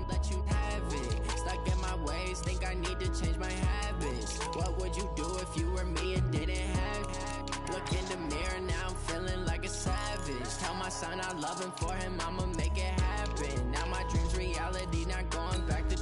let you have it. Stuck in my ways, think I need to change my habits. What would you do if you were me and didn't have it? Look in the mirror, now I'm feeling like a savage. Tell my son I love him, for him I'ma make it happen. Now my dream's reality, not going back to.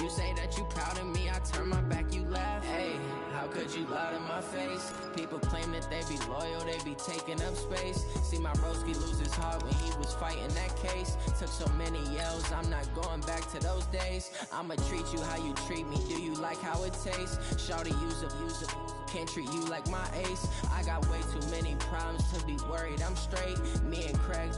You say that you proud of me, I turn my back, you laugh. Hey, how could you lie to my face? People claim that they be loyal, they be taking up space. See my broski lose his heart when he was fighting that case. Took so many yells, I'm not going back to those days. I'ma treat you how you treat me, do you like how it tastes? Shawty, use a can't treat you like my ace. I got way too many problems to be worried, I'm straight. Me and Craig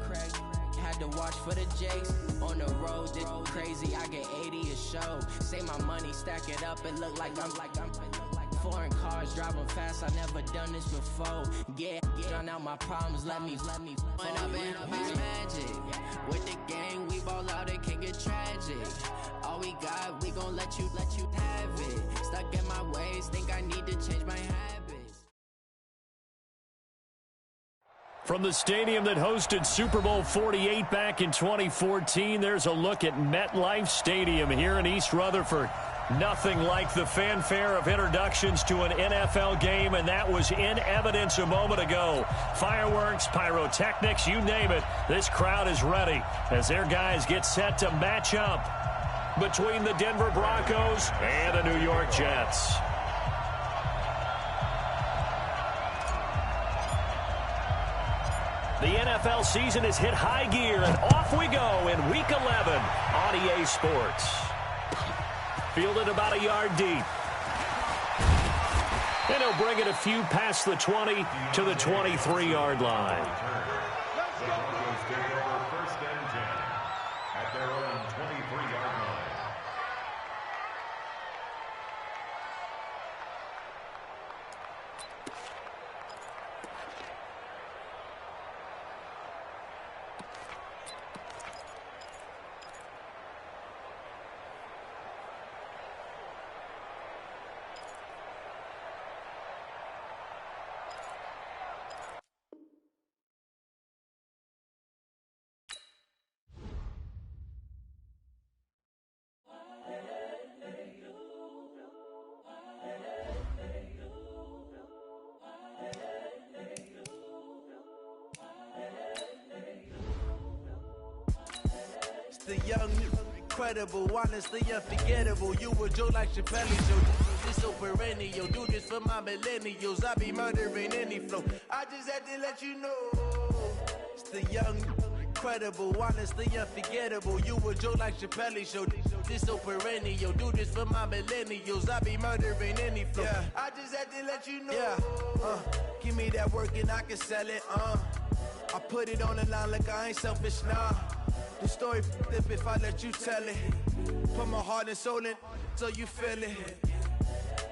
had to watch for the Jakes. On the road, this crazy, I get 80 a show. Say my money, stack it up, it look like I'm foreign cars, driving fast, I never done this before. Get on out my problems, let me When I've been up is magic. With the gang, we ball out, it can get tragic. All we got, we gon' let you have it. Stuck in my ways, think I need to change my habits. From the stadium that hosted Super Bowl 48 back in 2014, there's a look at MetLife Stadium here in East Rutherford. Nothing like the fanfare of introductions to an NFL game, and that was in evidence a moment ago. Fireworks, pyrotechnics, you name it. This crowd is ready as their guys get set to match up between the Denver Broncos and the New York Jets. The NFL season has hit high gear, and off we go in Week 11 on EA Sports. Fielded about a yard deep. And he'll bring it a few past the 20 to the 23-yard line. The Broncos take over first and 10 at their own 23-yard line. The young, incredible, honestly unforgettable. You were Joe like Chappelle, Joe. This so perennial. Do this for my millennials. I be murdering any flow. I just had to let you know. It's the young, incredible, honestly unforgettable. You were Joe like Chappelle, Show. This so perennial. Do this for my millennials. I be murdering any flow. Yeah. I just had to let you know. Yeah. Give me that work and I can sell it. I put it on the line like I ain't selfish, nah. The story flip if I let you tell it. Put my heart and soul in so you feel it.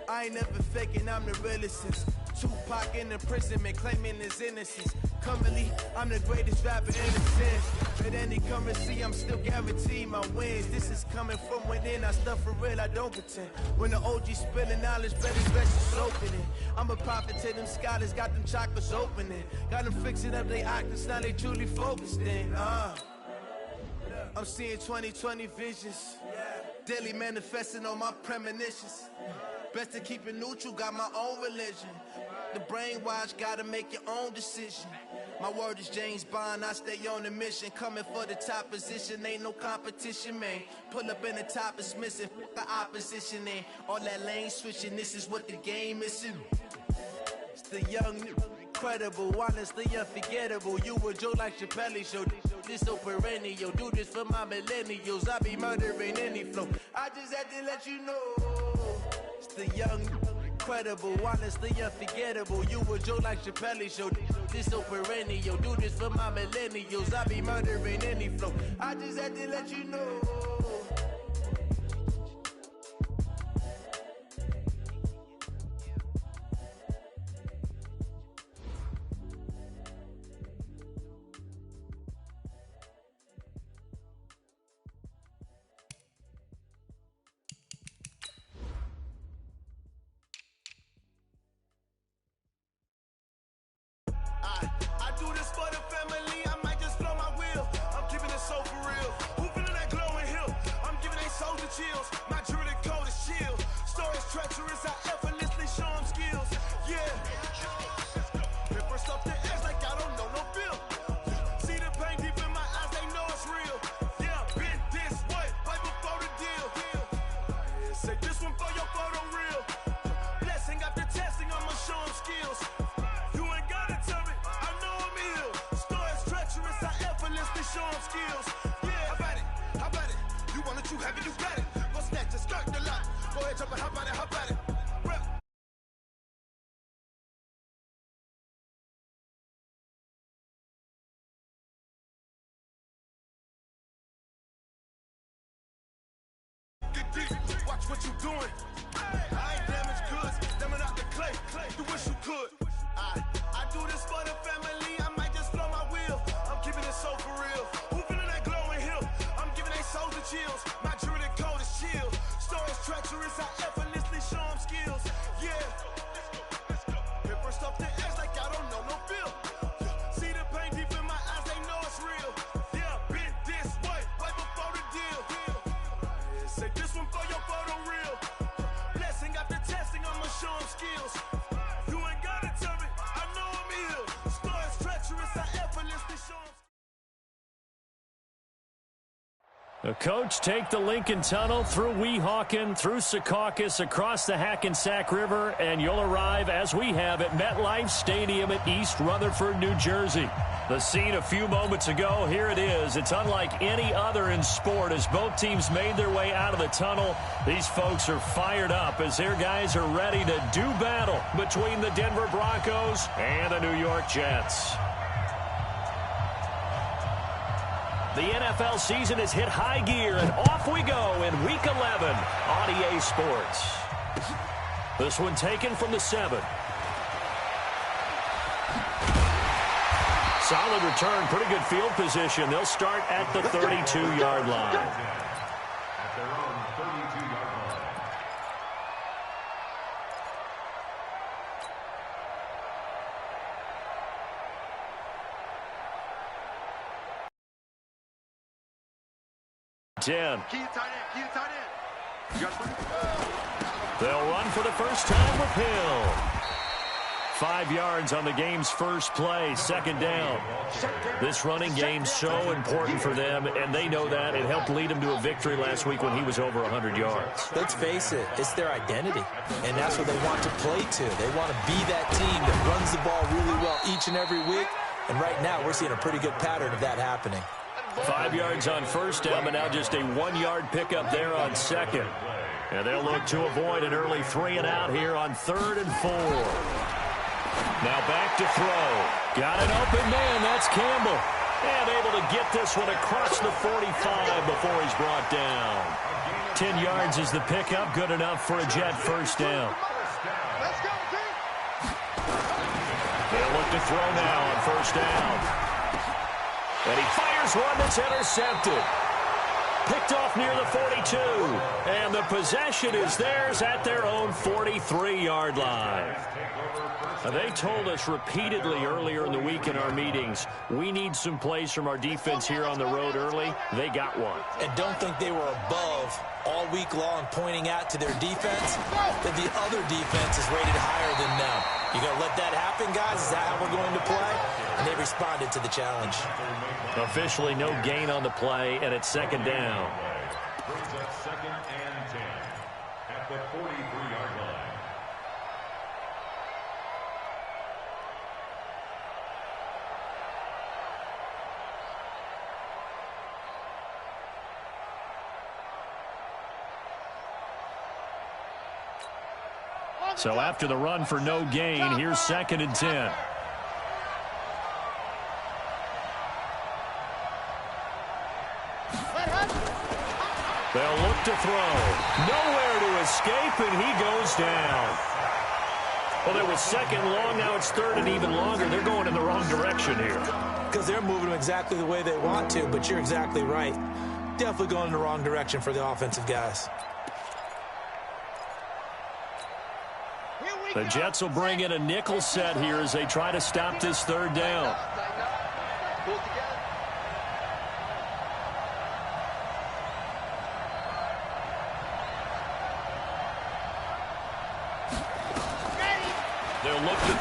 I ain't never faking, I'm the realest since Tupac in imprisonment, claiming his innocence. Currently, I'm the greatest rapper in a sense. At any currency, I'm still guaranteed my wins. This is coming from within, I stuff for real, I don't pretend. When the OG spilling knowledge, better just opening. I'm a prophet to them scholars, got them chakras opening. Got them fixing up they octaves, now they truly focused in. I'm seeing 2020 visions. Daily manifesting on my premonitions. Best to keep it neutral, got my own religion. The brainwash, gotta make your own decision. My word is James Bond, I stay on a mission. Coming for the top position, ain't no competition, man. Pull up in the top is missing, the opposition ain't. All that lane switching, this is what the game is. It's the young, incredible, honestly unforgettable. You were Joe like Chappelle, Show. This so perennial. Do this for my millennials. I be murdering any flow. I just had to let you know. It's the young, incredible, honestly unforgettable. You were Joe like Chappelle, Show. This so perennial. Do this for my millennials. I be murdering any flow. I just had to let you know. I do this for the family, I might just blow my wheel. I'm keeping it so for real. Who feeling that glowing hill? chills. My druidic code is chill. Stories treacherous, I effortlessly show them skills. Yeah. Pepper stuff the edge like I don't know no bill. See the pain deep in my eyes, they know it's real. Yeah, been this way, right before the deal. Say this one for your photo reel. Blessing after testing, I'ma show them skills. You ain't gotta tell me, I know I'm ill. Stories treacherous, I effortlessly show them skills. Yeah, how about it? You want it, you have it, you got it. Go snatch it, skirt the lot. Go ahead, jump it, how about it, how about it? Rep. Get deep, watch what you doing. I ain't damaged goods, lemon out the clay. You wish you could. I do this for the family, I might just flow my wheel. I'm keeping it so for real. Who feeling that glowing hill? I'm giving they souls the chills. My druidic code is chill. Stories treacherous, I effortlessly show them skills. Yeah. Pepper stuff the edge like I don't know no bill. See the pain deep in my eyes, they know it's real. Yeah, been this way, right before the deal. Say this one for your photo reel. Blessing after testing, I'ma show them skills. You ain't gotta tell me, I know I'm ill. Stories treacherous, I effortlessly show them. The coach take the Lincoln Tunnel through Weehawken, through Secaucus, across the Hackensack River, and you'll arrive, as we have, at MetLife Stadium at East Rutherford, New Jersey. The scene a few moments ago, here it is. It's unlike any other in sport as both teams made their way out of the tunnel. These folks are fired up as their guys are ready to do battle between the Denver Broncos and the New York Jets. The NFL season has hit high gear, and off we go in Week 11 on EA Sports. This one taken from the 7. Solid return, pretty good field position. They'll start at the 32-yard line. At their own 32-yard line. They'll run for the first time with Hill. 5 yards on the game's first play, second down. This running game's so important for them, and they know that. It helped lead them to a victory last week when he was over 100 yards. Let's face it, it's their identity, and that's what they want to play to. They want to be that team that runs the ball really well each and every week, and right now we're seeing a pretty good pattern of that happening. 5 yards on first down, but now just a 1-yard pickup there on second. And they'll look to avoid an early 3-and-out here on 3rd and 4. Now back to throw. Got an open man. That's Campbell. And able to get this one across the 45 before he's brought down. 10 yards is the pickup. Good enough for a Jet first down. They'll look to throw now on first down. And he fires one that's intercepted. Picked off near the 42. And the possession is theirs at their own 43-yard line. They told us repeatedly earlier in the week in our meetings, we need some plays from our defense here on the road early. They got one. And don't think they were above all week long pointing out to their defense that the other defense is rated higher than them. You going to let that happen, guys? Is that how we're going to play? And they responded to the challenge. Officially no gain on the play, and it's second down. Brings up 2nd and 10 at the 43-yard line. So after the run for no gain, here's 2nd and 10. They'll look to throw. Nowhere to escape, and he goes down. Well, it was second long. Now it's third and even longer. They're going in the wrong direction here. Because they're moving them exactly the way they want to, but you're exactly right. Definitely going in the wrong direction for the offensive guys. The Jets will bring in a nickel set here as they try to stop this third down.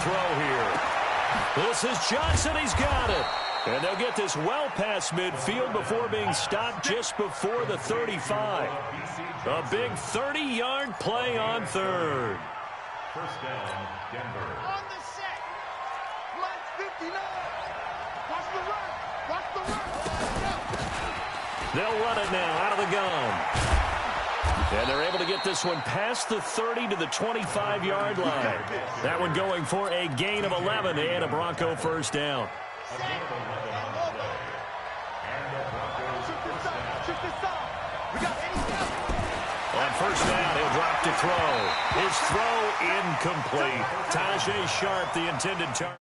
throw here. This is Johnson. He's got it. And they'll get this well past midfield before being stopped just before the 35. A big 30-yard play on third. First down, Denver. On the set. Line 59. Watch the run. Watch the run. They'll run it now out of the gun. And they're able to get this one past the 30 to the 25-yard line. That one going for a gain of 11 and a Bronco first down. On first down, he'll drop to throw. His throw incomplete. Tajay Sharp, the intended target.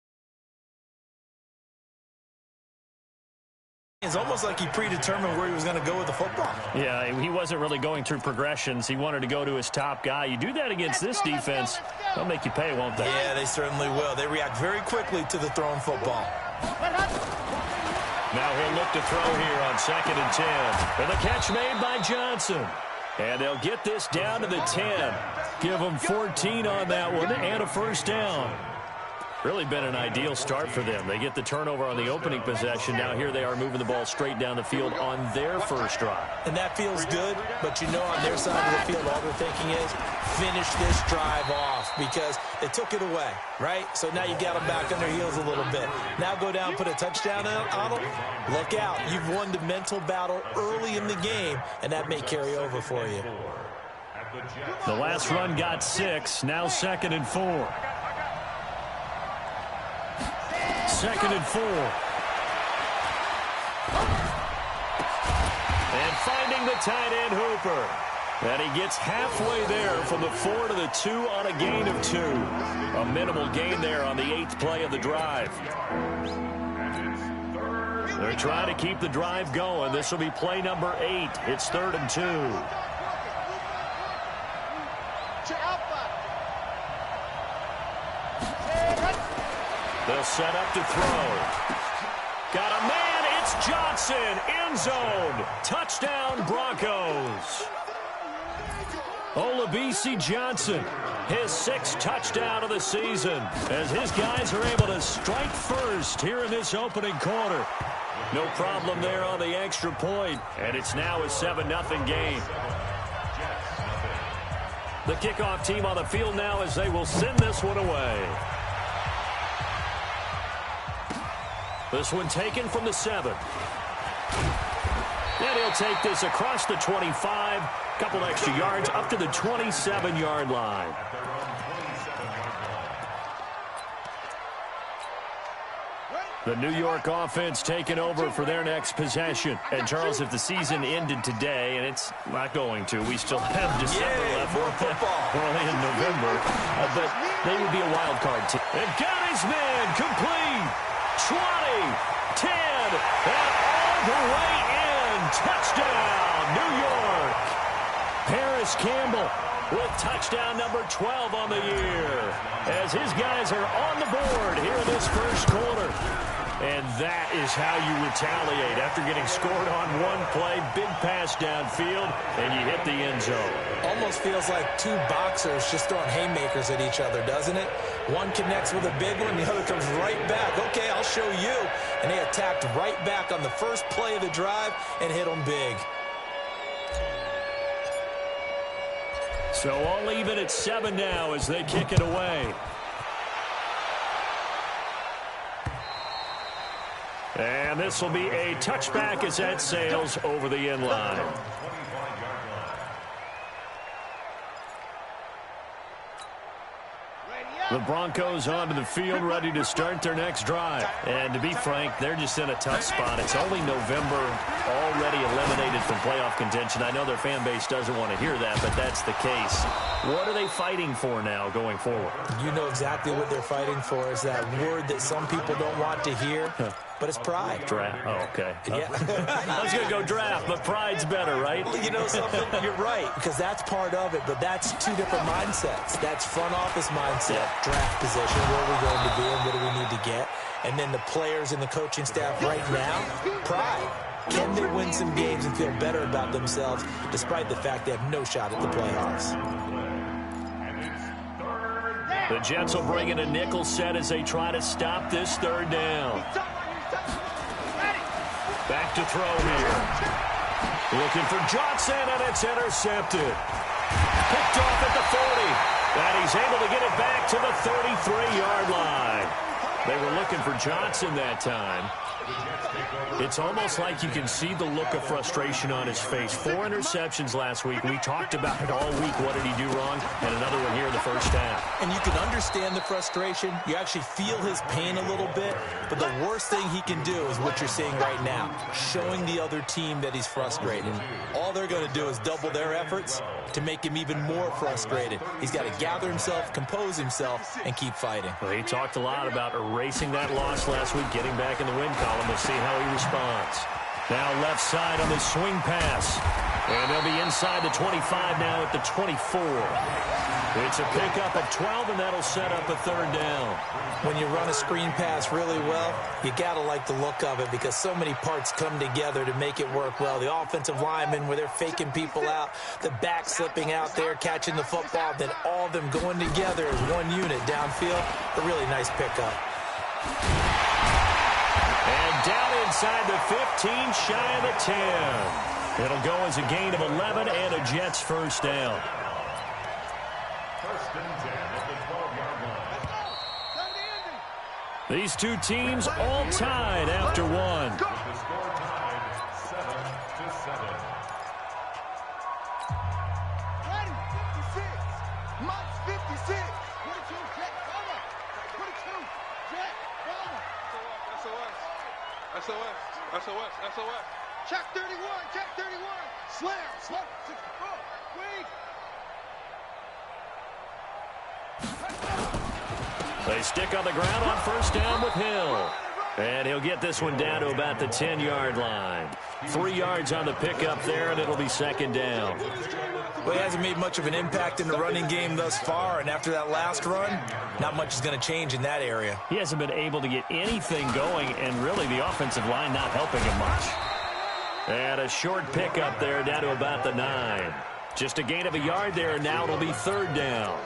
It's almost like he predetermined where he was going to go with the football. Yeah, he wasn't really going through progressions. He wanted to go to his top guy. You do that against this defense, they'll make you pay, won't they? Yeah, they certainly will. They react very quickly to the thrown football. Now he'll look to throw here on 2nd and 10. And the catch made by Johnson. And they'll get this down to the 10. Give them 14 on that one and a first down. Really been an ideal start for them. They get the turnover on the opening possession. Now here they are moving the ball straight down the field on their first drive. And that feels good, but you know on their side of the field all they're thinking is finish this drive off because they took it away, right? So now you got them back on their heels a little bit. Now go down, put a touchdown on them. Look out. You've won the mental battle early in the game, and that may carry over for you. The last run got 6. Now 2nd and 4. 2nd and 4. And finding the tight end Hooper. And he gets halfway there from the 4 to the 2 on a gain of 2. A minimal gain there on the 8th play of the drive. They're trying to keep the drive going. This will be play number 8. It's 3rd and 2. They'll set up to throw. Got a man. It's Johnson. End zone. Touchdown, Broncos. Olabisi Johnson, his 6th touchdown of the season, as his guys are able to strike first here in this opening quarter. No problem there on the extra point, and it's now a 7-0 game. The kickoff team on the field now as they will send this one away. This one taken from the 7. And he'll take this across the 25. Couple extra yards up to the 27-yard line. The New York offense taking over for their next possession. And, Charles, if the season ended today, and it's not going to, we still have December left. We're only in November. But they would be a wild card team. And got his man complete. 20, 10, and all the way in. Touchdown, New York. Paris Campbell with touchdown number 12 on the year as his guys are on the board here in this first quarter. And that is how you retaliate after getting scored on one play, big pass downfield, and you hit the end zone. Almost feels like two boxers just throwing haymakers at each other, doesn't it? One connects with a big one, the other comes right back. Okay, I'll show you. And they attacked right back on the first play of the drive and hit them big. So all even at 7 now as they kick it away. And this will be a touchback as that sails over the end line. The Broncos onto the field, ready to start their next drive. And to be frank, they're just in a tough spot. It's only November, already eliminated from playoff contention. I know their fan base doesn't want to hear that, but that's the case. What are they fighting for now going forward? You know exactly what they're fighting for is that word that some people don't want to hear, but it's pride. Draft. Oh, okay. Yeah. I was going to go draft, but pride's better, right? You know something? You're right, because that's part of it, but that's two different mindsets. That's front office mindset, draft position, where are we going to be and what do we need to get? And then the players and the coaching staff right now, pride. Can they win some games and feel better about themselves despite the fact they have no shot at the playoffs? The Jets will bring in a nickel set as they try to stop this third down. Back to throw here. Looking for Johnson, and it's intercepted. Picked off at the 40. And he's able to get it back to the 33-yard line. They were looking for Johnson that time. It's almost like you can see the look of frustration on his face. 4 interceptions last week. We talked about it all week. What did he do wrong? And another one here in the first half. And you can understand the frustration. You actually feel his pain a little bit. But the worst thing he can do is what you're seeing right now, showing the other team that he's frustrated. All they're going to do is double their efforts to make him even more frustrated. He's got to gather himself, compose himself, and keep fighting. Well, he talked a lot about erasing that loss last week, getting back in the win column. We'll see how he responds. Now left side on the swing pass. And they'll be inside the 25 now at the 24. It's a pickup of 12, and that'll set up a third down. When you run a screen pass really well, you got to like the look of it because so many parts come together to make it work well. The offensive linemen, where they're faking people out, the back slipping out there, catching the football, then all of them going together as one unit downfield. A really nice pickup. And down inside the 15, shy of the 10. It'll go as a gain of 11 and a Jets first down. First and 10 at the 12-yard line. These two teams all tied after one. With the score tied 7-7. Ready, 56. Mike's 56. 22, Jet, cover. 22, Jet, cover. SOS. Check 31, check 31. Slam, 64. Weak. They stick on the ground on first down with Hill. And he'll get this one down to about the 10-yard line. 3 yards on the pickup there, and it'll be second down. Well, he hasn't made much of an impact in the running game thus far, and after that last run, not much is going to change in that area. He hasn't been able to get anything going, and really the offensive line not helping him much. And a short pickup there down to about the 9. Just a gain of a yard there, and now it'll be third down.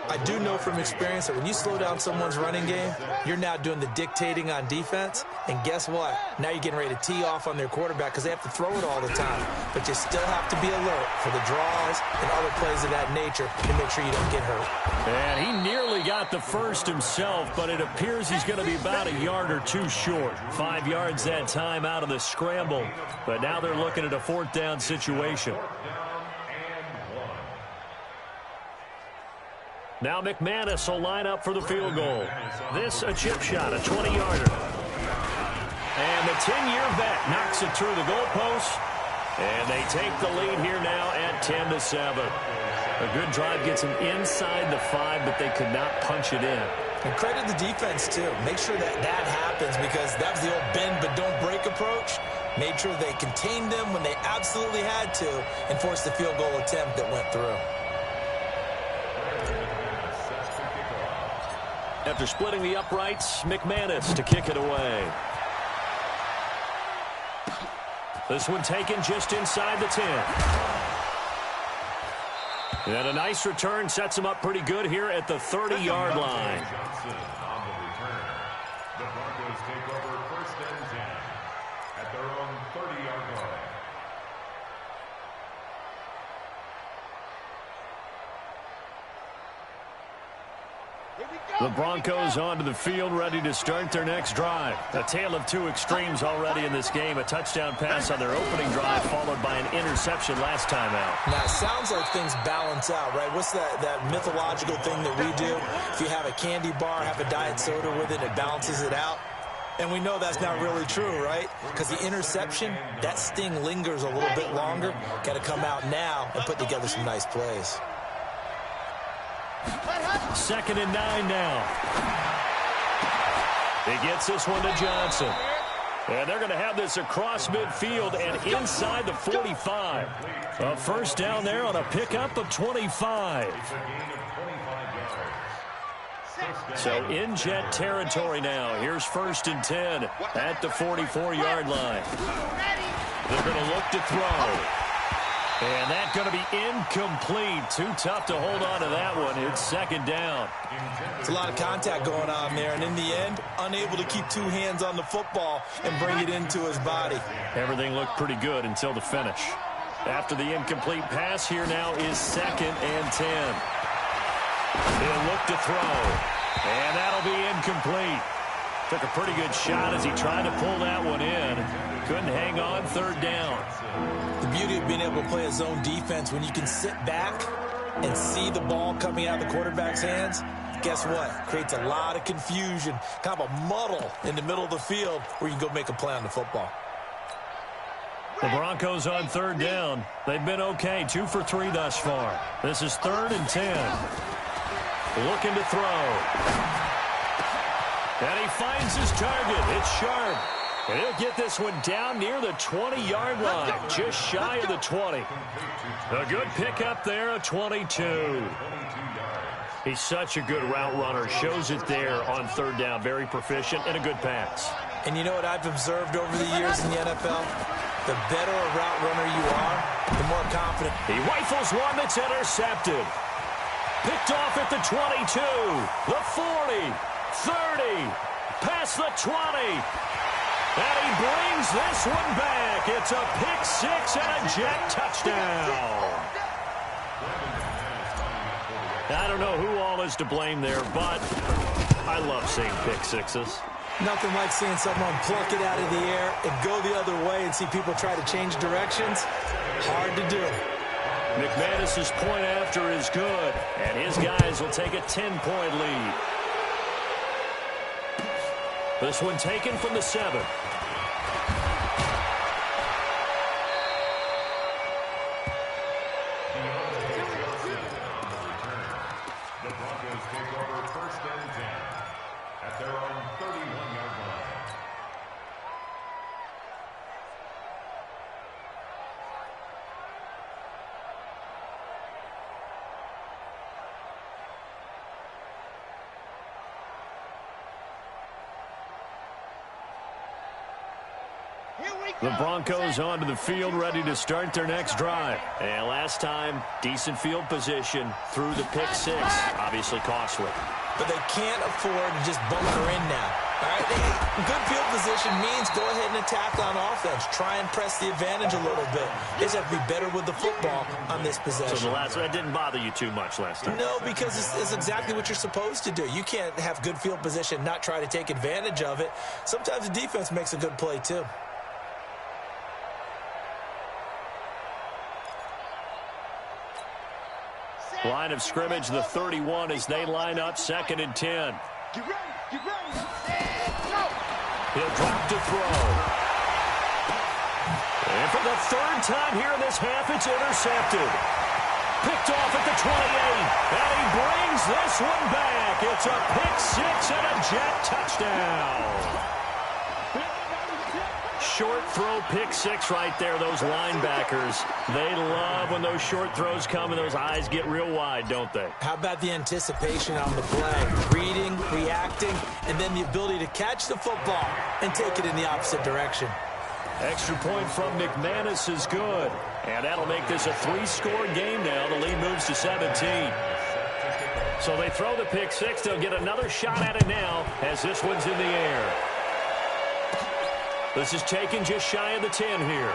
I do know from experience that when you slow down someone's running game, you're now doing the dictating on defense. And guess what? Now you're getting ready to tee off on their quarterback because they have to throw it all the time. But you still have to be alert for the draws and other plays of that nature to make sure you don't get hurt. And he nearly got the first himself, but it appears he's going to be about a yard or two short. 5 yards that time out of the scramble. But now they're looking at a fourth down situation. Now McManus will line up for the field goal. This a chip shot, a 20-yarder. And the 10-year vet knocks it through the goalpost. And they take the lead here now at 10-7. A good drive gets them inside the 5, but they could not punch it in. And credit the defense, too. Make sure that happens because that was the old bend but don't break approach. Made sure they contained them when they absolutely had to and forced the field goal attempt that went through. After splitting the uprights, McManus to kick it away. This one taken just inside the 10. And a nice return sets him up pretty good here at the 30-yard line. Johnson on the return. The Broncos take over first and 10 at their own 30-yard line. The Broncos onto the field, ready to start their next drive. A tale of two extremes already in this game. A touchdown pass on their opening drive, followed by an interception last time out. Now, it sounds like things balance out, right? What's that mythological thing that we do? If you have a candy bar, have a diet soda with it, it balances it out. And we know that's not really true, right? Because the interception, that sting lingers a little bit longer. Got to come out now and put together some nice plays. 2nd and 9 now. He gets this one to Johnson. And they're going to have this across midfield and inside the 45. A first down there on a pickup of 25. So in Jet territory now. Here's 1st and 10 at the 44-yard line. They're going to look to throw. And that's going to be incomplete. Too tough to hold on to that one. It's second down. It's a lot of contact going on there, and in the end, unable to keep two hands on the football and bring it into his body. Everything looked pretty good until the finish. After the incomplete pass, here now is 2nd and 10. He'll look to throw, and that'll be incomplete. Took a pretty good shot as he tried to pull that one in. Couldn't hang on, 3rd down. The beauty of being able to play a zone defense, when you can sit back and see the ball coming out of the quarterback's hands, guess what? Creates a lot of confusion, kind of a muddle in the middle of the field where you can go make a play on the football. The Broncos on 3rd down. They've been okay, 2 for 3 thus far. This is 3rd and 10. Looking to throw. And he finds his target. It's Sharp. And he'll get this one down near the 20-yard line, just shy of the 20. A good pickup there, a 22. He's such a good route runner. Shows it there on 3rd down. Very proficient and a good pass. And you know what I've observed over the years in the NFL? The better a route runner you are, the more confident. He rifles one that's intercepted. Picked off at the 22, the 40, 30, past the 20. And he brings this one back. It's a pick 6 and a jet touchdown. I don't know who all is to blame there, but I love seeing pick 6s. Nothing like seeing someone pluck it out of the air and go the other way and see people try to change directions. Hard to do. McManus's point after is good, and his guys will take a 10-point lead. This one taken from the 7. The Broncos take over 1st and 10 at their own 31-yard line. The Broncos onto the field, ready to start their next drive. And last time, decent field position through the pick 6. Obviously costly. But they can't afford to just bunker in now. All right, good field position means go ahead and attack on offense. Try and press the advantage a little bit. They just have to be better with the football on this possession. So that didn't bother you too much last time? No, because it's exactly what you're supposed to do. You can't have good field position, not try to take advantage of it. Sometimes the defense makes a good play, too. Line of scrimmage, the 31, as they line up 2nd and 10. Get ready, and go! He'll drop to throw. And for the 3rd time here in this half, it's intercepted. Picked off at the 28, and he brings this one back. It's a pick 6 and a jet touchdown. Short throw, pick 6 right there. Those linebackers, they love when those short throws come and those eyes get real wide, don't they? How about the anticipation on the play? Reading, reacting, and then the ability to catch the football and take it in the opposite direction. Extra point from McManus is good. And that'll make this a 3-score game now. The lead moves to 17. So they throw the pick 6. They'll get another shot at it now as this one's in the air. This is taken just shy of the 10 here.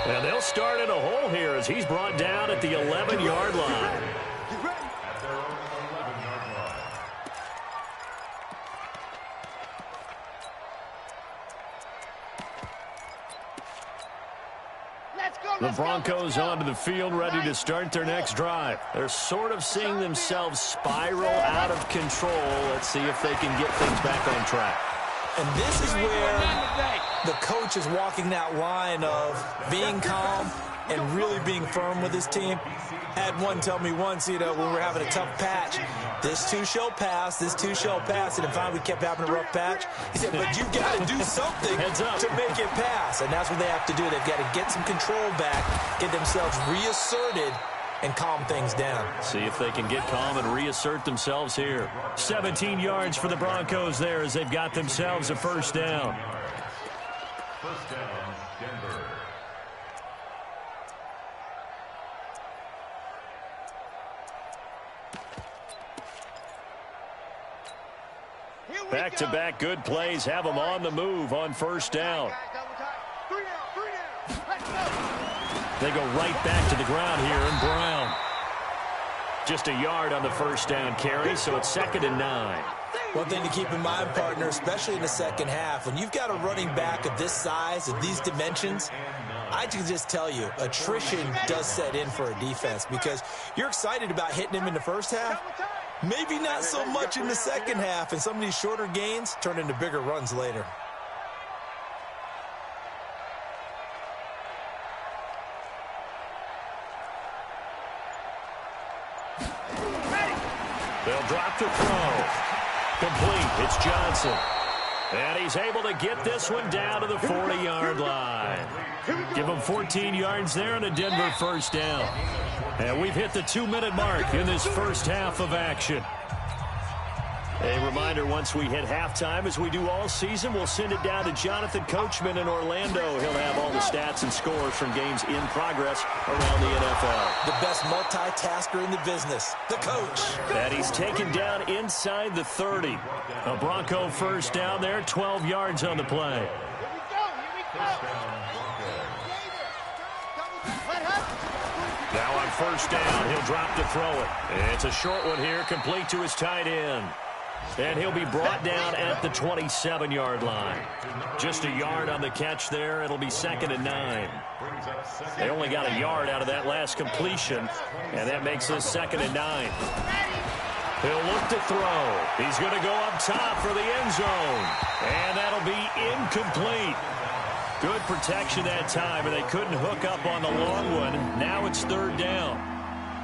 And they'll start in a hole here as he's brought down at the 11-yard line. At their own 11-yard line. The Broncos onto the field, ready to start their next drive. They're sort of seeing themselves spiral out of control. Let's see if they can get things back on track. And this is where the coach is walking that line of being calm and really being firm with his team. Had one tell me once, when we're having a tough patch, this too shall pass, this too shall pass. And finally we kept having a rough patch. He said, but you've got to do something to make it pass. And that's what they have to do. They've got to get some control back, get themselves reasserted, and calm things down. See if they can get calm and reassert themselves here. 17 yards for the Broncos there as they've got themselves a 1st down. First down, Denver. Back-to-back good plays have them on the move on first down. They go right back to the ground here, and Brown. Just a yard on the first down carry, so it's 2nd and 9. One thing to keep in mind, partner, especially in the second half, when you've got a running back of this size, of these dimensions, I can just tell you, attrition does set in for a defense because you're excited about hitting him in the first half. Maybe not so much in the second half, and some of these shorter gains turn into bigger runs later. They'll drop the throw. Complete. It's Johnson. And he's able to get this one down to the 40-yard line. Give him 14 yards there and a Denver first down. And we've hit the 2-minute mark in this first half of action. A reminder, once we hit halftime, as we do all season, we'll send it down to Jonathan Coachman in Orlando. He'll have all the stats and scores from games in progress around the NFL. The best multitasker in the business, the coach. And he's taken down inside the 30. A Bronco first down there, 12 yards on the play. Now on first down, he'll drop to throw it. It's a short one here, complete to his tight end. And he'll be brought down at the 27-yard line. Just a yard on the catch there. It'll be 2nd and 9. They only got a yard out of that last completion, and that makes this 2nd and 9. He'll look to throw. He's going to go up top for the end zone, and that'll be incomplete. Good protection that time, and they couldn't hook up on the long one. Now it's 3rd down.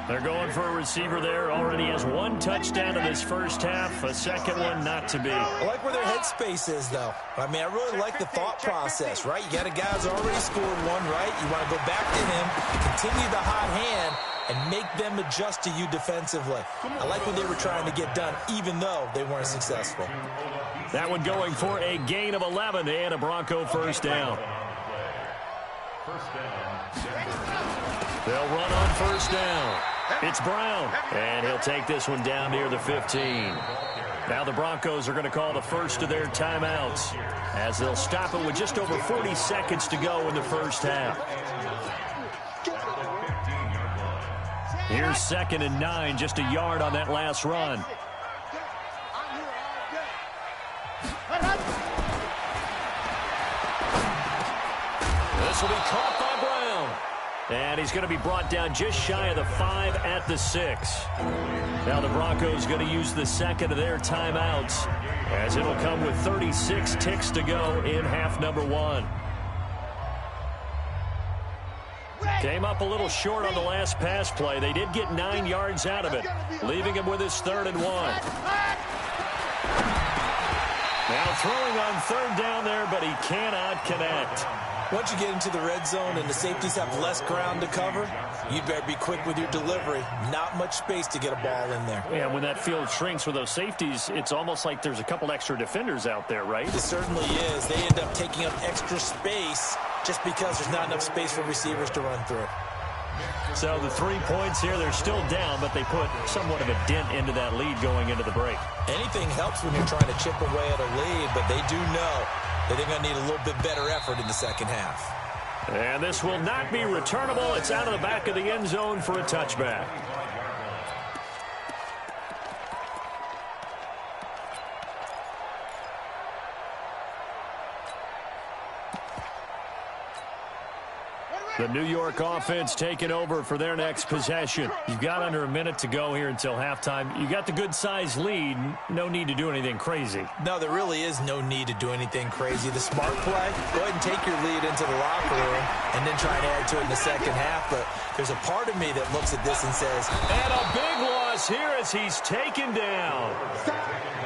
They're going for a receiver there. Already has 1 touchdown in this first half. A second one not to be. I like where their headspace is, though. I mean, I really like the thought process, right? You got a guy who's already scored 1, right? You want to go back to him, continue the hot hand, and make them adjust to you defensively. I like what they were trying to get done, even though they weren't successful. That one going for a gain of 11 and a Bronco first down. They'll run on first down. It's Brown, and he'll take this one down near the 15. Now the Broncos are going to call the first of their timeouts as they'll stop it with just over 40 seconds to go in the first half. Here's 2nd and 9, just a yard on that last run. This will be caught by Brown. And he's going to be brought down just shy of the 5 at the 6. Now the Broncos going to use the second of their timeouts as it'll come with 36 ticks to go in half number 1. Came up a little short on the last pass play. They did get 9 yards out of it, leaving him with his 3rd and 1. Now throwing on 3rd down there, but he cannot connect. Once you get into the red zone and the safeties have less ground to cover, you better be quick with your delivery. Not much space to get a ball in there. Yeah, when that field shrinks with those safeties, it's almost like there's a couple extra defenders out there, right? It certainly is. They end up taking up extra space just because there's not enough space for receivers to run through. So the 3 points here, they're still down, but they put somewhat of a dent into that lead going into the break. Anything helps when you're trying to chip away at a lead, but they do know that they're going to need a little bit better effort in the second half. And this will not be returnable. It's out of the back of the end zone for a touchback. The New York offense taking over for their next possession. You've got under a minute to go here until halftime. You got the good-sized lead. No need to do anything crazy. No, there really is no need to do anything crazy. The smart play, go ahead and take your lead into the locker room and then try and add to it in the second half. But there's a part of me that looks at this and says, and a big loss here as he's taken down.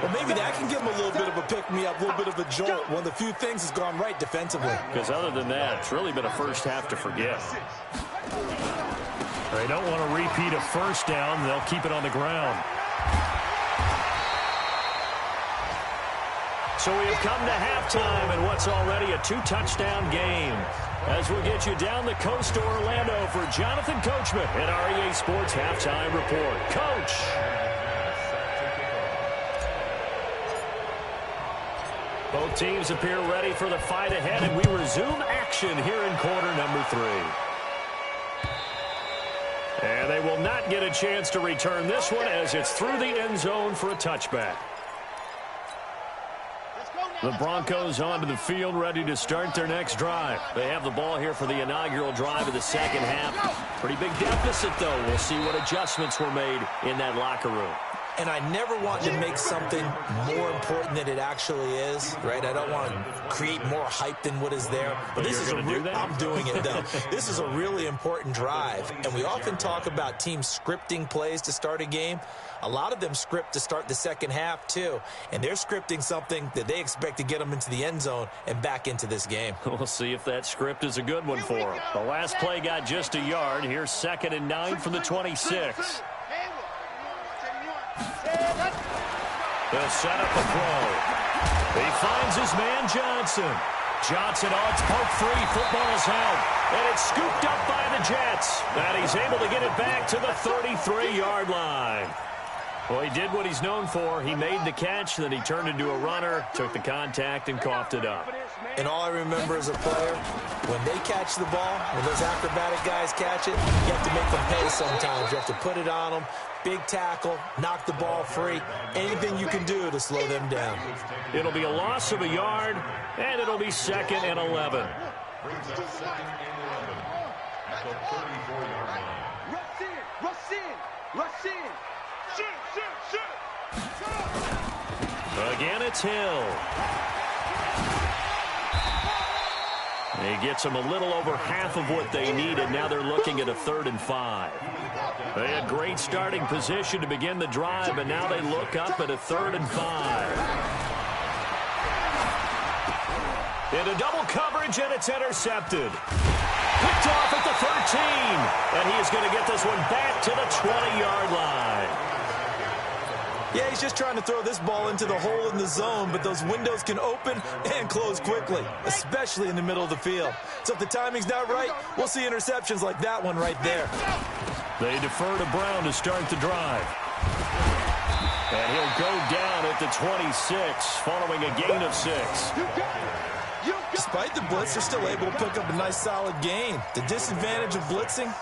Well, maybe that can give him a little bit of a pick-me-up, a little bit of a jolt. One of the few things has gone right defensively. Because other than that, it's really been a first half to forget. They don't want to repeat a first down. They'll keep it on the ground. So we have come to halftime in what's already a 2-touchdown game. As we'll get you down the coast to Orlando for Jonathan Coachman at our EA Sports Halftime Report. Coach! Both teams appear ready for the fight ahead, and we resume action here in quarter number 3. And they will not get a chance to return this one as it's through the end zone for a touchback. The Broncos onto the field, ready to start their next drive. They have the ball here for the inaugural drive of the second half. Pretty big deficit, though. We'll see what adjustments were made in that locker room. And I never want to make something more important than it actually is, right? I don't want to create more hype than what is there. But this is I'm doing it, though. This is a really important drive. And we often talk about teams scripting plays to start a game. A lot of them script to start the second half, too. And they're scripting something that they expect to get them into the end zone and back into this game. We'll see if that script is a good one for them. The last play got just a yard. Here's 2nd and 9 from the 26. They'll set up a throw. He finds his man Johnson. Johnson, it's poked free. Football's held. And it's scooped up by the Jets. And he's able to get it back to the 33-yard line. Well, he did what he's known for. He made the catch, then he turned into a runner, took the contact, and coughed it up. And all I remember as a player, when they catch the ball, when those acrobatic guys catch it, you have to make them pay sometimes. You have to put it on them, big tackle, knock the ball free, anything you can do to slow them down. It'll be a loss of a yard, and it'll be 2nd and 11. Brings up 2nd and 11 at the 34-yard line. Rush in, rush in, rush in. Shoot. Again, it's Hill. He gets them a little over half of what they needed. Now they're looking at a 3rd and 5. They had great starting position to begin the drive, and now they look up at a 3rd and 5. Into double coverage, and it's intercepted. Picked off at the 13, and he is going to get this one back to the 20-yard line. Yeah, he's just trying to throw this ball into the hole in the zone, but those windows can open and close quickly, especially in the middle of the field. So if the timing's not right, we'll see interceptions like that one right there. They defer to Brown to start the drive. And he'll go down at the 26 following a gain of 6. Despite the blitz, they're still able to pick up a nice solid gain. The disadvantage of blitzing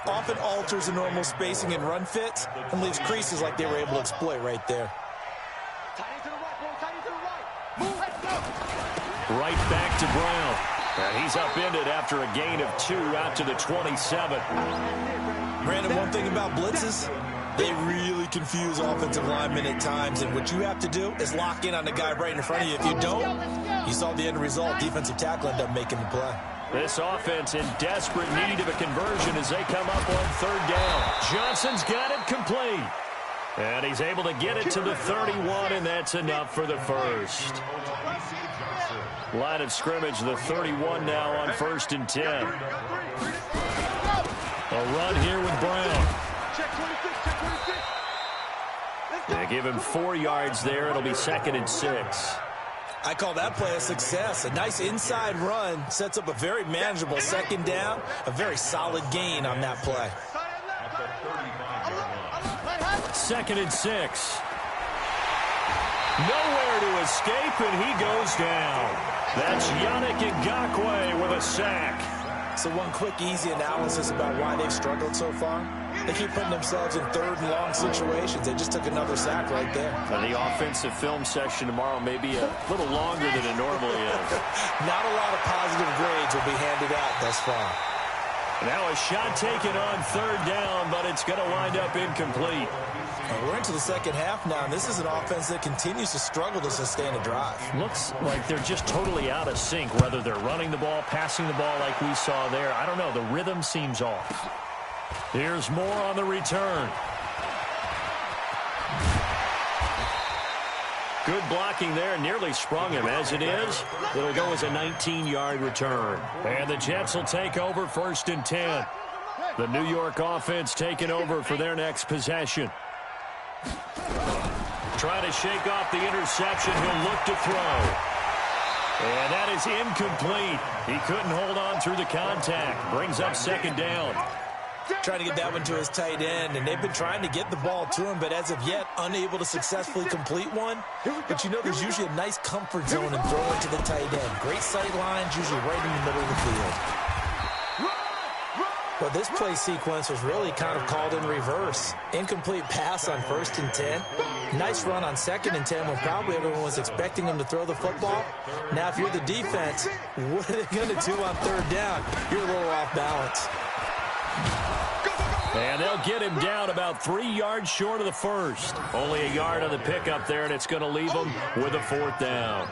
often alters the normal spacing and run fits and leaves creases like they were able to exploit right there. Right back to Brown. And he's upended after a gain of 2 out to the 27. Brandon, one thing about blitzes, they really confuse offensive linemen at times, and what you have to do is lock in on the guy right in front of you. If you don't, you saw the end result. Defensive tackle ended up making the play. This offense in desperate need of a conversion as they come up on 3rd down. Johnson's got it complete. And he's able to get it to the 31, and that's enough for the first. Line of scrimmage, the 31 now on 1st and 10. A run here with Brown. They give him 4 yards there. It'll be 2nd and 6. I call that play a success. A nice inside run sets up a very manageable 2nd down. A very solid gain on that play. At the 35-yard line. 2nd and 6. Nowhere to escape, and he goes down. That's Yannick Ngakoue with a sack. So one quick, easy analysis about why they've struggled so far. They keep putting themselves in 3rd and long situations. They just took another sack right there. The offensive film session tomorrow may be a little longer than it normally is. Not a lot of positive grades will be handed out thus far. Now a shot taken on 3rd down, but it's going to wind up incomplete. We're into the 2nd half now, and this is an offense that continues to struggle to sustain a drive. Looks like they're just totally out of sync, whether they're running the ball, passing the ball like we saw there. I don't know. The rhythm seems off. Here's more on the return. Good blocking there. Nearly sprung him. As it is, it'll go as a 19-yard return. And the Jets will take over 1st and 10. The New York offense taking over for their next possession. Trying to shake off the interception. He'll look to throw. And that is incomplete. He couldn't hold on through the contact. Brings up 2nd down. trying to get that one to his tight end, and they've been trying to get the ball to him, but as of yet, unable to successfully complete one. But you know there's usually a nice comfort zone in throwing to the tight end. Great sight lines, usually right in the middle of the field. Well, this play sequence was really kind of called in reverse. Incomplete pass on 1st and 10. Nice run on 2nd and 10 when probably everyone was expecting him to throw the football. Now, if you're the defense, what are they going to do on 3rd down? You're a little off balance. And they'll get him down about 3 yards short of the 1st. Only a yard on the pickup there, and it's going to leave him with a 4th down.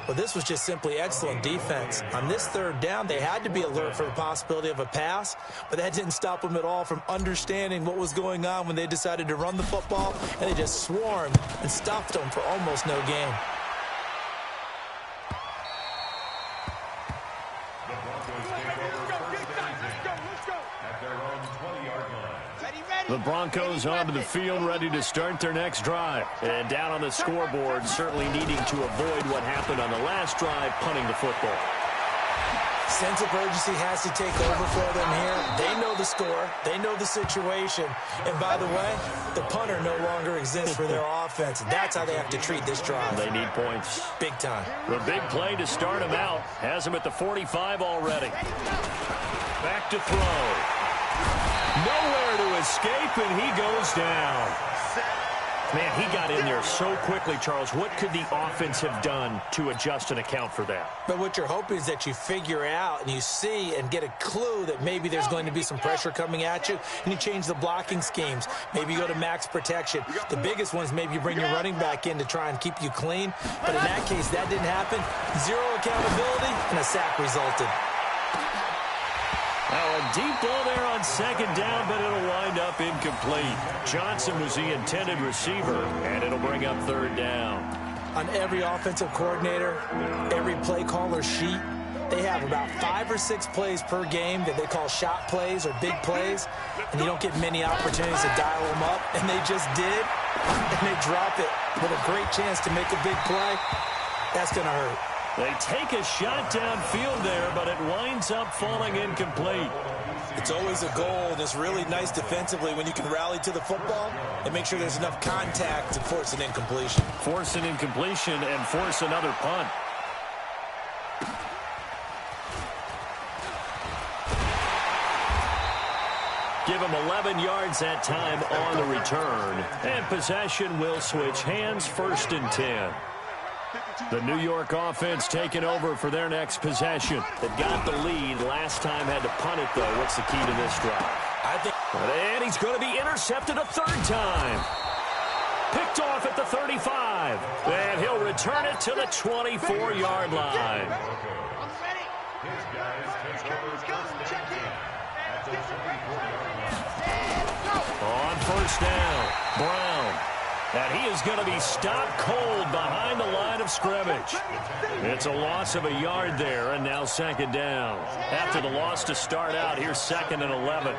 Well, this was just simply excellent defense. On this 3rd down, they had to be alert for the possibility of a pass, but that didn't stop them at all from understanding what was going on when they decided to run the football, and they just swarmed and stopped them for almost no gain. The Broncos onto the field, ready to start their next drive. And down on the scoreboard, certainly needing to avoid what happened on the last drive, punting the football. Sense of urgency has to take over for them here. They know the score. They know the situation. And by the way, the punter no longer exists for their offense. That's how they have to treat this drive. They need points. Big time. The big play to start him out. Has him at the 45 already. Back to throw. Nowhere to escape, and he goes down. Man, he got in there so quickly, Charles. What could the offense have done to adjust and account for that? But what you're hoping is that you figure out and you see and get a clue that maybe there's going to be some pressure coming at you, and you change the blocking schemes. Maybe you go to max protection. The biggest one is maybe you bring your running back in to try and keep you clean. But in that case, that didn't happen. Zero accountability, and a sack resulted. Now a deep ball there on 2nd down, but it'll wind up incomplete. Johnson was the intended receiver, and it'll bring up 3rd down. On every offensive coordinator, every play caller sheet, they have about 5 or 6 plays per game that they call shot plays or big plays, and you don't get many opportunities to dial them up, and they just did, and they drop it with a great chance to make a big play. That's going to hurt. They take a shot downfield there, but it winds up falling incomplete. It's always a goal, and it's really nice defensively when you can rally to the football and make sure there's enough contact to force an incompletion. Force an incompletion and force another punt. Give him 11 yards that time on the return. And possession will switch hands, 1st and 10. The New York offense taking over for their next possession. They got the lead last time, had to punt it, though. What's the key to this drive? And he's going to be intercepted a 3rd time. Picked off at the 35. And he'll return it to the 24-yard line. On 1st down, Brown. And he is going to be stopped cold behind the line of scrimmage. It's a loss of a yard there, and now 2nd down. After the loss to start out, here's 2nd and 11.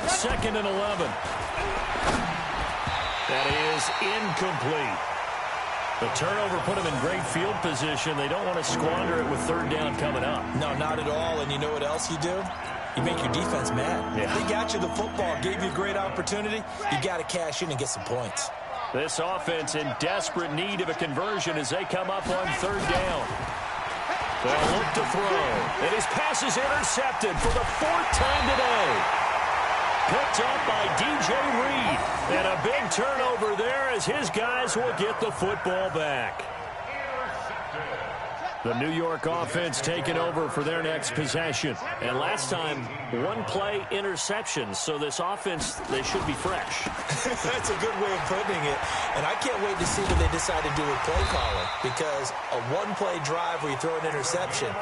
2nd and 11. That is incomplete. The turnover put him in great field position. They don't want to squander it with 3rd down coming up. No, not at all. And you know what else you do? You make your defense mad. Yeah. They got you the football, gave you a great opportunity. You got to cash in and get some points. This offense in desperate need of a conversion as they come up on 3rd down. They'll look to throw. And his pass is intercepted for the 4th time today. Picked up by DJ Reed. And a big turnover there as his guys will get the football back. The New York offense taking over for their next possession. And last time, 1-play interception. So this offense, they should be fresh. That's a good way of putting it. And I can't wait to see what they decide to do with play calling. Because a 1-play drive where you throw an interception,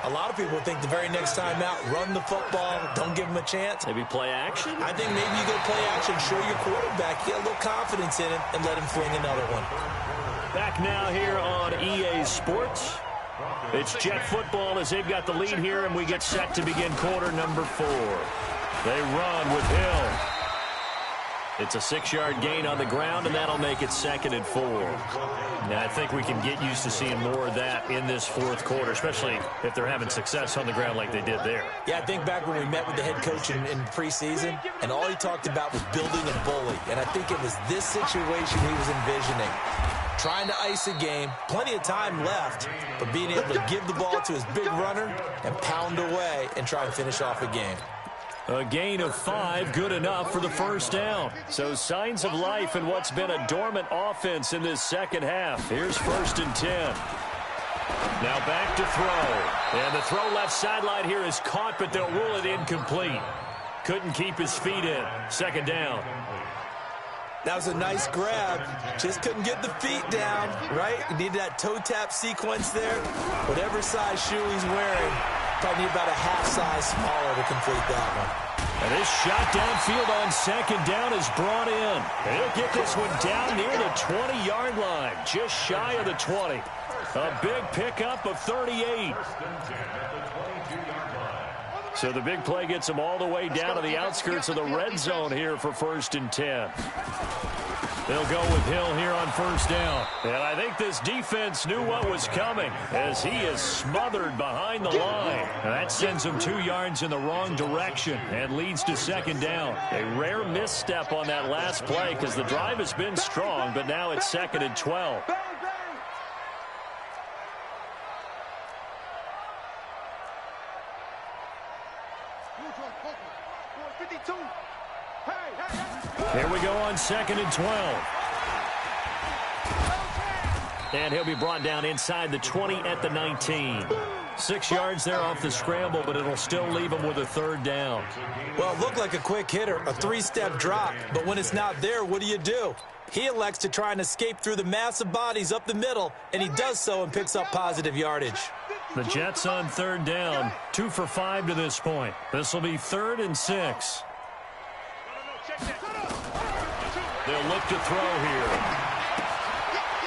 a lot of people think the very next time out, run the football, don't give them a chance. Maybe play action? I think maybe you go play action, show your quarterback, get a little confidence in him, and let him fling another one. Back now here on EA Sports. It's Jet football as they've got the lead here, and we get set to begin quarter number 4. They run with Hill. It's a 6-yard gain on the ground, and that'll make it 2nd and 4. Now, I think we can get used to seeing more of that in this fourth quarter, especially if they're having success on the ground like they did there. Yeah, I think back when we met with the head coach in preseason, and all he talked about was building a bully. And I think it was this situation he was envisioning. Trying to ice a game, plenty of time left, but being able to give the ball to his big runner and pound away and try and finish off a game. A gain of 5, good enough for the first down. So signs of life in what's been a dormant offense in this second half. Here's 1st and 10. Now back to throw. And the throw left sideline here is caught, but they'll rule it incomplete. Couldn't keep his feet in. 2nd down. That was a nice grab. Just couldn't get the feet down, right? You needed that toe tap sequence there. Whatever size shoe he's wearing, probably need about a half size smaller to complete that one. And this shot downfield on 2nd down is brought in. And he'll get this one down near the 20-yard line, just shy of the 20. A big pickup of 38. So the big play gets him all the way down to the outskirts of the red zone here for 1st and 10. They'll go with Hill here on 1st down. And I think this defense knew what was coming as he is smothered behind the line. And that sends him 2 yards in the wrong direction and leads to 2nd down. A rare misstep on that last play because the drive has been strong, but now it's 2nd and 12. Here we go on 2nd and 12. And he'll be brought down inside the 20 at the 19. 6 yards there off the scramble, but it'll still leave him with a 3rd down. Well, it looked like a quick hitter, a 3-step drop, but when it's not there, what do? He elects to try and escape through the massive bodies up the middle, and he does so and picks up positive yardage. The Jets on 3rd down, 2 for 5 to this point. This will be 3rd and 6. They'll look to throw here.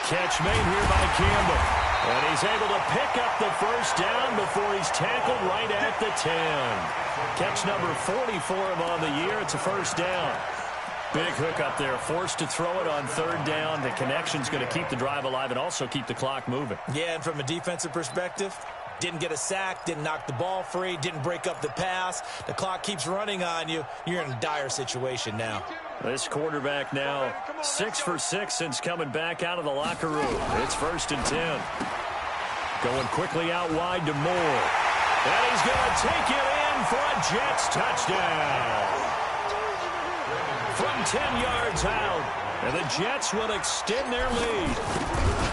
Catch made here by Campbell. And he's able to pick up the 1st down before he's tackled right at the 10. Catch number 40 for him on the year. It's a 1st down. Big hook up there. Forced to throw it on 3rd down. The connection's going to keep the drive alive and also keep the clock moving. Yeah, and from a defensive perspective, didn't get a sack, didn't knock the ball free, didn't break up the pass. The clock keeps running on you. You're in a dire situation now. This quarterback now 6 for 6 since coming back out of the locker room. It's 1st and 10. Going quickly out wide to Moore. And he's going to take it in for a Jets touchdown. From 10 yards out. And the Jets will extend their lead.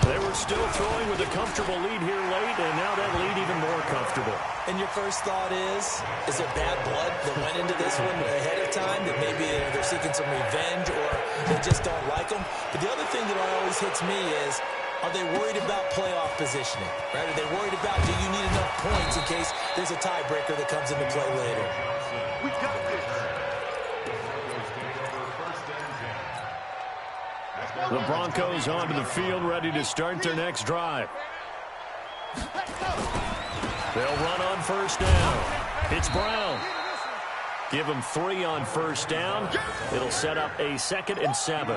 They were still throwing with a comfortable lead here late, and now that lead even more comfortable. And your first thought is it bad blood that went into this one ahead of time, that maybe they're seeking some revenge or they just don't like them? But the other thing that always hits me is, are they worried about playoff positioning? Right? Are they worried about, do you need enough points in case there's a tiebreaker that comes into play later? We got this. The Broncos onto the field, ready to start their next drive. They'll run on 1st down. It's Brown. Give them 3 on 1st down. It'll set up a 2nd and 7.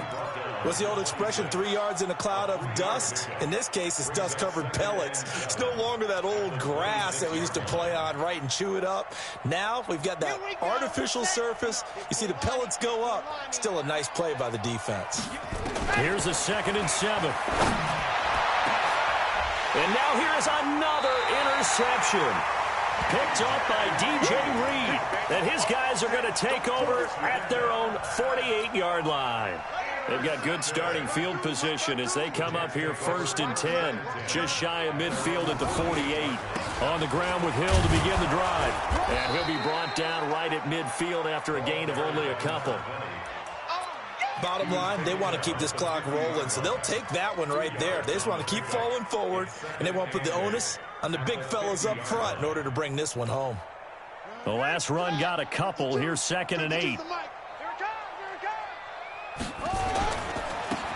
What's the old expression, 3 yards in a cloud of dust? In this case, it's dust-covered pellets. It's no longer that old grass that we used to play on, right, and chew it up. Now we've got that artificial surface. You see the pellets go up. Still a nice play by the defense. Here's a 2nd and 7. And now here's another interception. Picked off by DJ Reed. And his guys are going to take over at their own 48-yard line. They've got good starting field position as they come up here 1st and 10. Just shy of midfield at the 48. On the ground with Hill to begin the drive. And he'll be brought down right at midfield after a gain of only a couple. Bottom line, they want to keep this clock rolling, so they'll take that one right there. They just want to keep falling forward, and they want to put the onus on the big fellas up front in order to bring this one home. The last run got a couple. Here's 2nd and 8.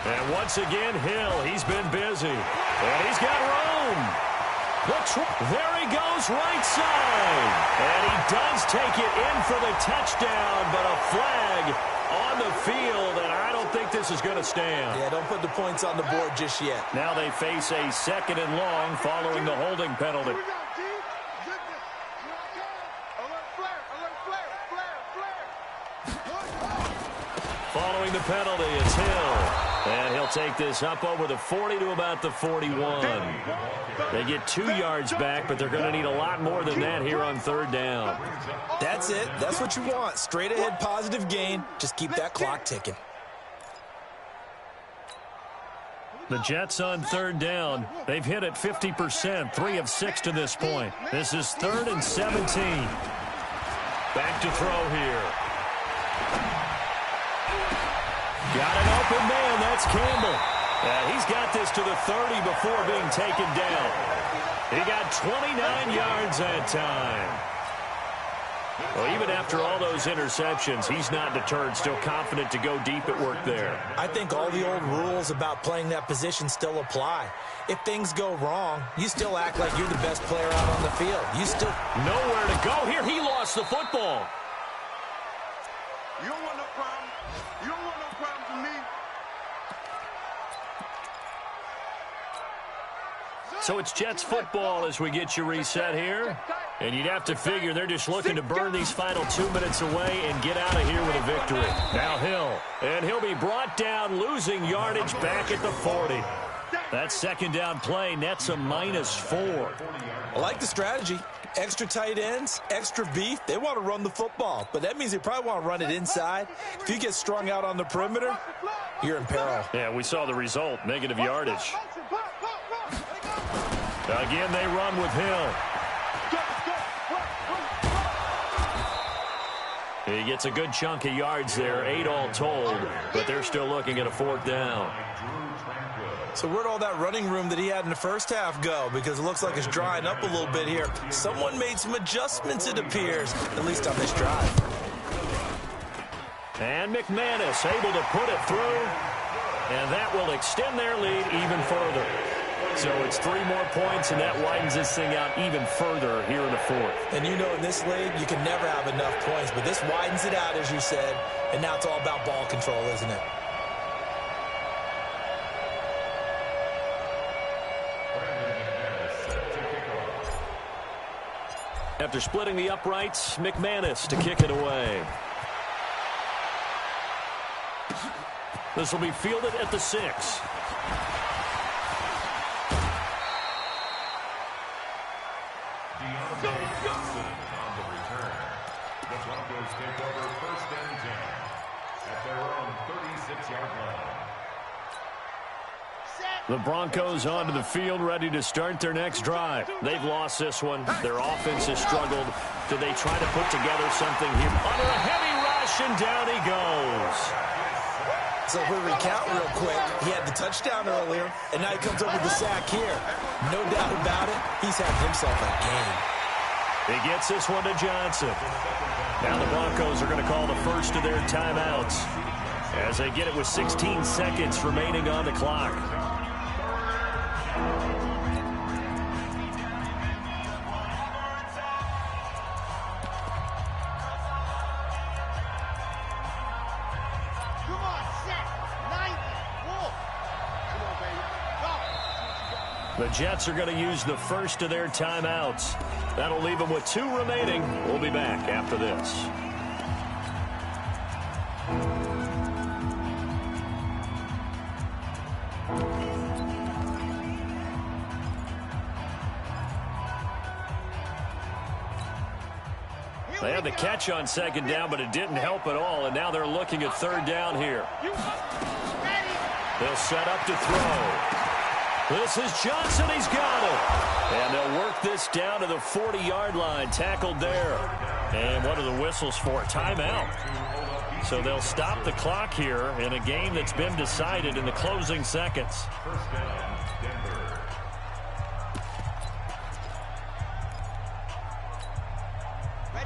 And once again, Hill, he's been busy. And he's got room. There he goes, right side. And he does take it in for the touchdown, but a flag on the field, and I don't think this is going to stand. Yeah, don't put the points on the board just yet. Now they face a 2nd and long following the holding penalty. Following the penalty, it's Hill. And he'll take this up over the 40 to about the 41. They get 2 yards back, but they're going to need a lot more than that here on 3rd down. That's it. That's what you want. Straight ahead, positive gain. Just keep that clock ticking. The Jets on 3rd down. They've hit it 50%, 3 of 6 to this point. This is 3rd and 17. Back to throw here. Got an open man. That's Campbell. He's got this to the 30 before being taken down. He got 29 yards that time. Well, even after all those interceptions, he's not deterred, still confident to go deep at work there. I think all the old rules about playing that position still apply. If things go wrong, you still act like you're the best player out on the field. You still... Nowhere to go here. He lost the football. You don't want no problem. You don't want no problem from me. So it's Jets football as we get you reset here. And you'd have to figure they're just looking to burn these final 2 minutes away and get out of here with a victory. Now Hill. And he'll be brought down, losing yardage back at the 40. That 2nd down play nets a -4. I like the strategy. Extra tight ends, extra beef. They want to run the football, but that means they probably want to run it inside. If you get strung out on the perimeter, you're in peril. Yeah, we saw the result, negative yardage. Again, they run with Hill. He gets a good chunk of yards there, 8 all told, but they're still looking at a 4th down. So where'd all that running room that he had in the first half go? Because it looks like it's drying up a little bit here. Someone made some adjustments, it appears, at least on this drive. And McManus able to put it through, and that will extend their lead even further. So it's 3 more points, and that widens this thing out even further here in the 4th. And you know in this league, you can never have enough points, but this widens it out, as you said, and now it's all about ball control, isn't it? After splitting the uprights, McManus to kick it away. This will be fielded at the 6. On the return, the Broncos take over 1st and 10 at their own 36-yard line. The Broncos onto the field, ready to start their next drive. They've lost this one. Their offense has struggled. Do they try to put together something here? Under a heavy rush, and down he goes. So if we recount real quick, he had the touchdown earlier, and now he comes up with the sack here. No doubt about it, he's having himself a game. He gets this one to Johnson. Now the Broncos are going to call the first of their timeouts as they get it with 16 seconds remaining on the clock. The Jets are going to use the first of their timeouts. That'll leave them with 2 remaining. We'll be back after this. They had the catch on 2nd down, but it didn't help at all, and now they're looking at 3rd down here. They'll set up to throw. This is Johnson. He's got it. And they'll work this down to the 40-yard line. Tackled there. And what are the whistles for? Timeout. So they'll stop the clock here in a game that's been decided in the closing seconds.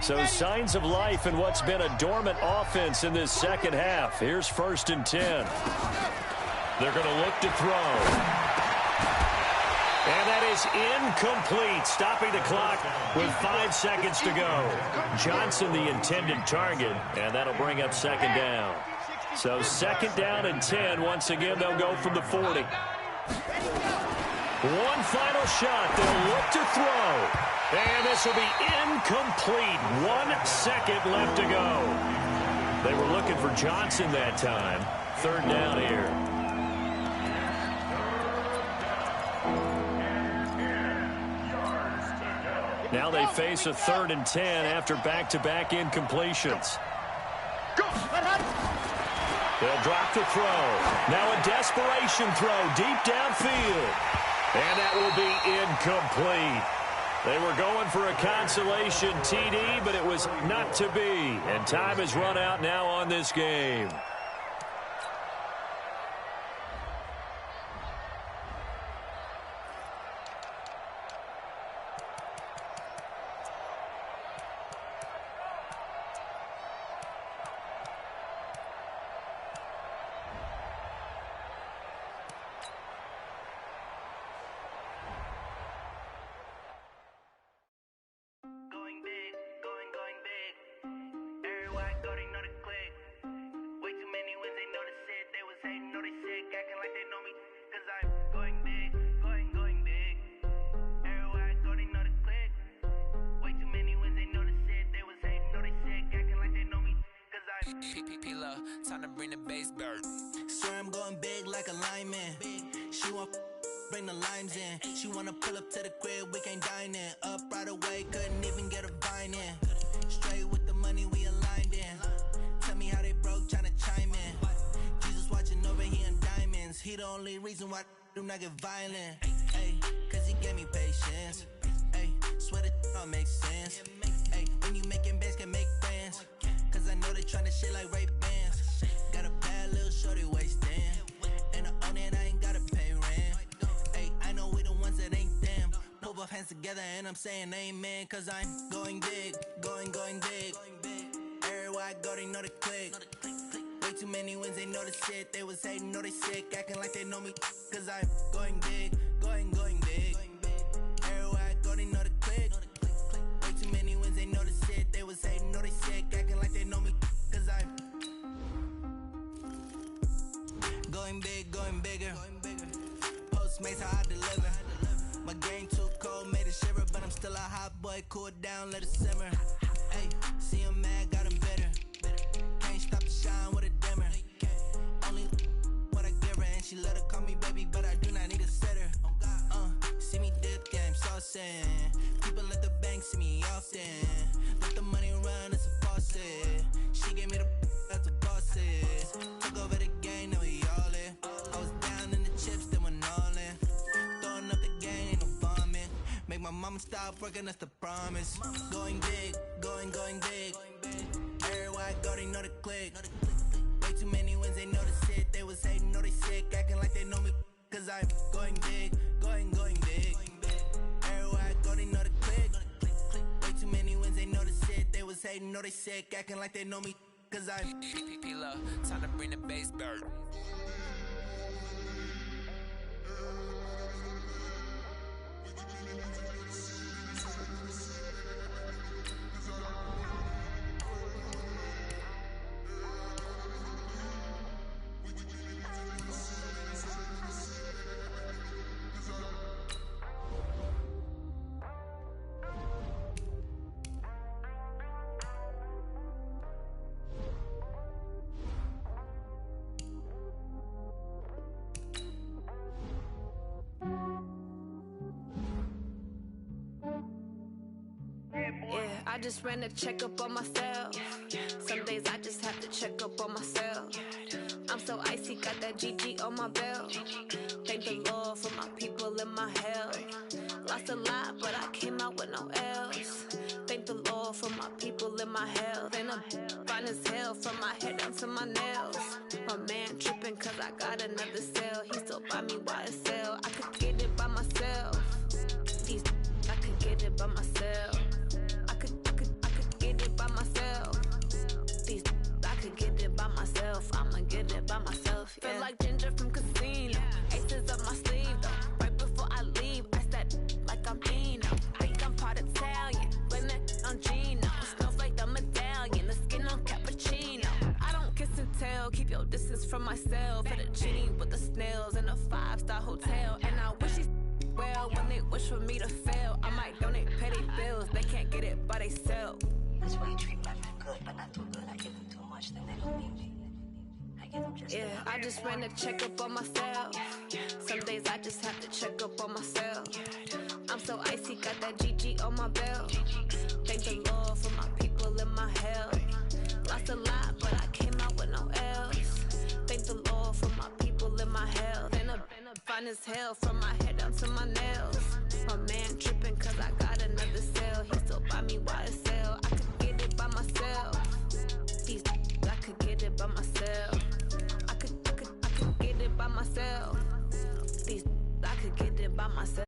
So signs of life in what's been a dormant offense in this second half. Here's 1st and 10. They're going to look to throw. And that is incomplete, stopping the clock with 5 seconds to go. Johnson, the intended target, and that'll bring up 2nd down. So 2nd down and 10. Once again, they'll go from the 40. One final shot. They'll look to throw. And this will be incomplete. 1 second left to go. They were looking for Johnson that time. 3rd down here. Now they face a 3rd and 10 after back-to-back incompletions. They'll drop the throw. Now a desperation throw deep downfield. And that will be incomplete. They were going for a consolation TD, but it was not to be. And time has run out now on this game. Time to bring the base bird. Swear I'm going big like a lineman. She want bring the limes in. She wanna pull up to the crib, we can't dine in. Up right away, couldn't even get a vine in. Straight with the money we aligned in. Tell me how they broke, tryna chime in. Jesus watching over, he in diamonds. He the only reason why I do not get violent. Ay, cause he gave me patience. Ay, swear that all makes sense. Ay, when you making bands can make friends. Cause I know they tryna shit like Ray Bans. Got a bad little shorty wasting. And I own it, I ain't gotta pay rent. Ay, I know we the ones that ain't them. Pull both hands together and I'm saying amen. Cause I'm going big, going big. Everywhere I go, they know the click. Way too many wins, they know the shit. They was hating, know they sick, acting like they know me. Cause I'm going big, going big. Everywhere I go, they know the click. Way too many wins, they know the shit. They was hating, know they sick, acting like they know me. Cause I'm going big, going bigger. Postmates how I deliver. My game too cold, made it shiver. But I'm still a hot boy, cool it down, let it simmer. Hey, see him mad, got him bitter. Can't stop the shine with a dimmer. Only what I give her, and she let her call me baby, but I do not need a sitter. See me dip, yeah, I'm saucing. People at the bank see me often. Let the money run, it's a faucet. She gave me the that's a bosses. Took over the game, now we all in. I was down in the chips, then went all in. Throwing up the game, ain't no vomit. Make my mama stop working, that's the promise. Going big, going big. Everywhere I go, they know the click. Way too many wins, they know the shit. They was hating, know they sick, acting like they know me. Cause I'm going big, going big. Everywhere I go, they know the click. Way too many wins, they know the shit. They was hating, know they sick, acting like they know me. Cause I'm P-P-P-Love, time to bring the bass bird. I just ran a checkup on myself. Some days I just have to check up on myself. I'm so icy, got that GG on my belt. Thank the Lord for my people and my health. Lost a lot, but I came out with no else. Thank the Lord for my people and my health. And I'm fine as hell from my head down to my nails. My man tripping cause I got another cell. He still buy me YSL. I could get it by myself. These I could get it by myself. I could get it by myself. These I could get it by myself. I'ma get it by myself. Yeah. Feel like Ginger from Casino. Aces up my sleeve though. Right before I leave, I step like I'm Dino. Think I'm part Italian. Blame that on Gino. Smells like the medallion. The skin on cappuccino. I don't kiss and tell. Keep your much for me to fail. I might donate, pay their bills. They can't get it by themselves. That's why you treat life good, but not too good. I give them too much, then they don't need me. I give them just enough. I just ran a checkup on myself. Some days I just have to check up on myself. I'm so icy, got that GG on my belt. Thank the Lord for my people in my health. Lost a lot, but I came out with no L's. Thank the Lord for my people in my health. Been a fine as hell from my head down to my nails. My man tripping cause I got another cell. He still buy me YSL. I could get it by myself. These I could get it by myself. I could get it by myself. These I could get it by myself.